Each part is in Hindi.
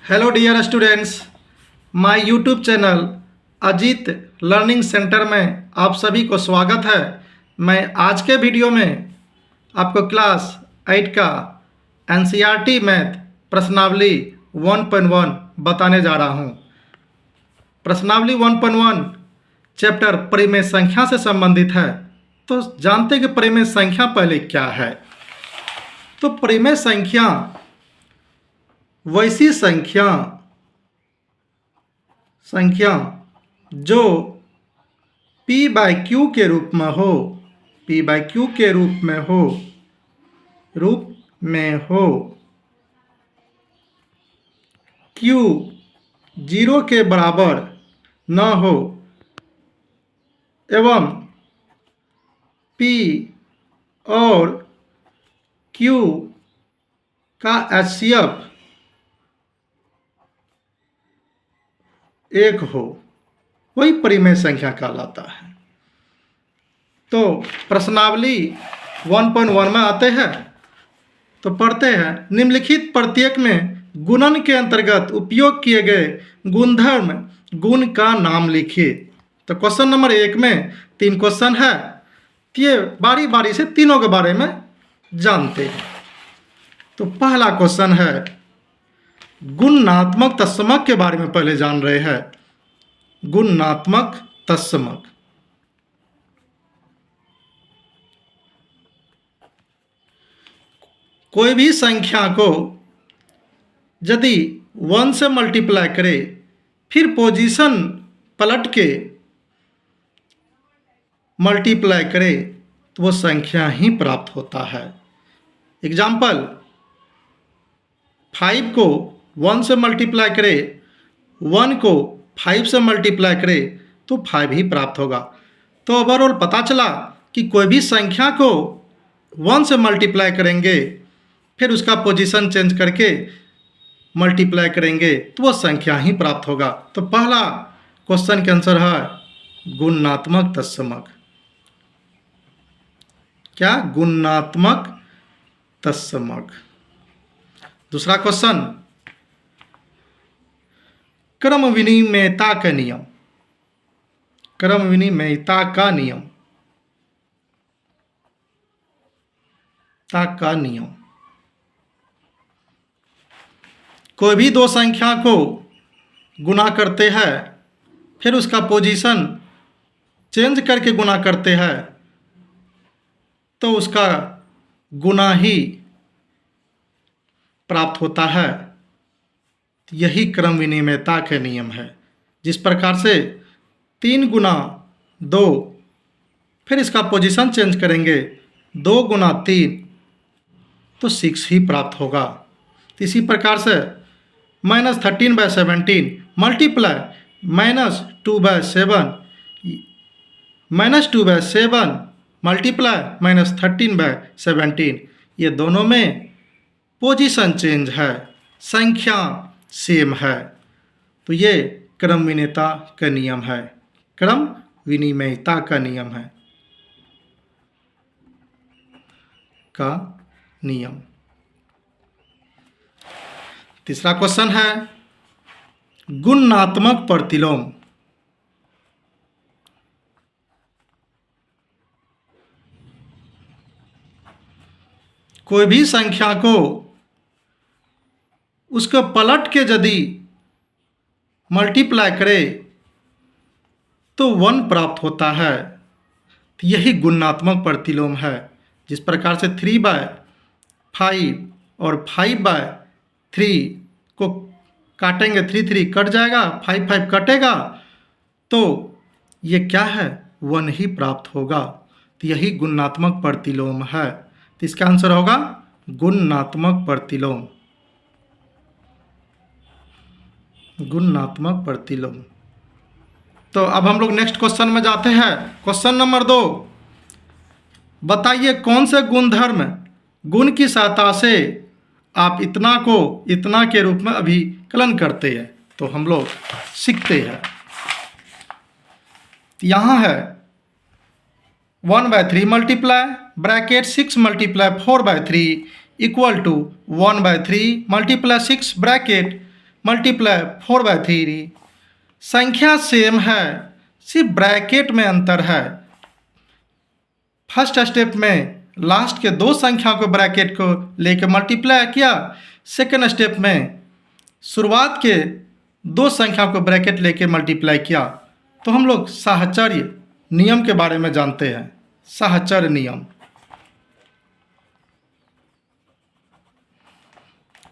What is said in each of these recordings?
Hello dear students, my YouTube channel Ajit Learning Centre में आप सभी को स्वागत है। मैं आज के वीडियो में आपको क्लास 8 का एनसीईआरटी मैथ प्रश्नावली 1.1 बताने जा रहा हूं। प्रश्नावली 1.1 चैप्टर परिमेय संख्या से संबंधित है। तो जानते हैं कि परिमेय संख्या पहले क्या है। तो परिमेय संख्या वैसी संख्या जो p बाय क्यू के रूप में हो, p बाय क्यू के रूप में हो, q 0 के बराबर न हो एवं p और q का HCF 1 हो, वही परिमेय संख्या कहलाता है। तो प्रश्नावली 1.1 में आते हैं तो पढ़ते हैं, निम्नलिखित प्रत्येक में गुणन के अंतर्गत उपयोग किए गए गुणधर्म गुण का नाम लिखिए। तो क्वेश्चन नंबर 1 में 3 क्वेश्चन है, ये बारी बारी से तीनों के बारे में जानते हैं। तो पहला क्वेश्चन है गुणात्मक तत्समक के बारे में पहले जान रहे हैं। गुणात्मक तत्समक, कोई भी संख्या को यदि 1 से मल्टीप्लाई करे फिर पोजीशन पलट के मल्टीप्लाई करे तो वो संख्या ही प्राप्त होता है। एग्जाम्पल, 5 को 1 से मल्टीप्लाई करे, 1 को 5 से मल्टीप्लाई करे तो 5 ही प्राप्त होगा। तो ओवरऑल पता चला कि कोई भी संख्या को 1 से मल्टीप्लाई करेंगे फिर उसका पोजीशन चेंज करके मल्टीप्लाई करेंगे तो वो संख्या ही प्राप्त होगा। तो पहला क्वेश्चन के आंसर है गुणात्मक तत्समक। क्या? गुणात्मक तत्समक। दूसरा क्वेश्चन, क्रम विनिमेयता का नियम। क्रम विनिमेयता का नियम कोई भी दो संख्या को गुणा करते हैं फिर उसका पोजीशन चेंज करके गुणा करते हैं तो उसका गुना ही प्राप्त होता है। यही क्रम विनिमेयता के नियम है। जिस प्रकार से 3 गुना 2 फिर इसका पोजीशन चेंज करेंगे 2 गुना 3 तो 6 ही प्राप्त होगा। इसी प्रकार से -13/17 मल्टीप्लाई -2/7 -2/7 मल्टीप्लाई -13/17, ये दोनों में पोजीशन चेंज है, संख्या सेम है। तो ये क्रम विनिमेयता का नियम है। क्रम विनिमेयता का नियम है का नियम। तीसरा क्वेश्चन है गुणात्मक प्रतिलोम। कोई भी संख्या को उसको पलट के यदि मल्टीप्लाई करे तो 1 प्राप्त होता है। यही गुणात्मक प्रतिलोम है। जिस प्रकार से 3/5 और 5/3 को काटेंगे, 3 कट जाएगा, 5 कटेगा तो ये क्या है? 1 ही प्राप्त होगा। तो यही गुणात्मक प्रतिलोम है। तो इसका आंसर होगा गुणात्मक प्रतिलोम। गुणात्मक प्रतिलोम। तो अब हम लोग नेक्स्ट क्वेश्चन में जाते हैं। क्वेश्चन नंबर 2, बताइए कौन से गुणधर्म गुण की सहायता से आप इतना को इतना के रूप में अभिकलन करते हैं। तो हम लोग सीखते हैं। यहाँ है 1/3 multiply bracket 6 multiply 4/3 equal to 1/3 multiply 6 bracket multiply 4/3। संख्या सेम है, सिर्फ ब्रैकेट में अंतर है। फर्स्ट स्टेप में लास्ट के दो संख्या को ब्रैकेट को लेकर मल्टीप्लाई किया, सेकेंड स्टेप में शुरुआत के दो संख्या को ब्रैकेट लेके मल्टीप्लाई किया। तो हम लोग साहचर्य नियम के बारे में जानते हैं। साहचर्य नियम,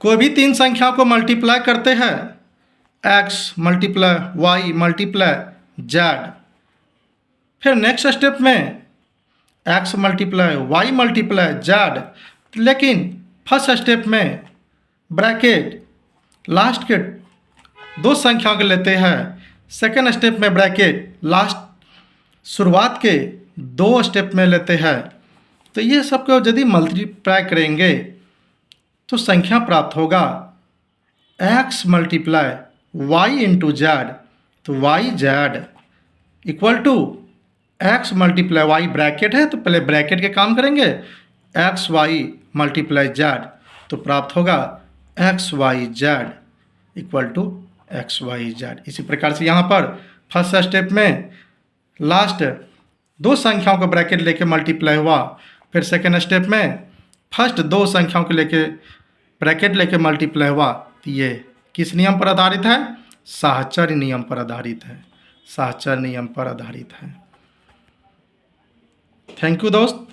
कोई भी तीन संख्या को मल्टीप्लाई करते हैं, x multiply y multiply z, फिर नेक्स्ट स्टेप में x multiply y multiply z, लेकिन फर्स्ट स्टेप में ब्रैकेट लास्ट के दो संख्या को लेते हैं, सेकेंड स्टेप में ब्रैकेट लास्ट शुरुआत के दो स्टेप में लेते हैं। तो ये सब को यदि मल्टीप्लाई करेंगे तो संख्या प्राप्त होगा x multiply y into z, तो y z equal to x multiply y bracket है तो पहले ब्रैकेट के काम करेंगे, एक्स वाई मल्टीप्लाई जेड, तो प्राप्त होगा x y z equal to x y z. इसी प्रकार से यहाँ पर फर्स्ट स्टेप में लास्ट दो संख्याओं को ब्रैकेट लेके मल्टीप्लाई हुआ, फिर सेकेंड स्टेप में फर्स्ट दो संख्याओं को लेके ब्रैकेट लेके मल्टीप्लाई हुआ। तो ये किस नियम पर आधारित है? साहचर्य नियम पर आधारित है। साहचर्य नियम पर आधारित है। थैंक यू दोस्त।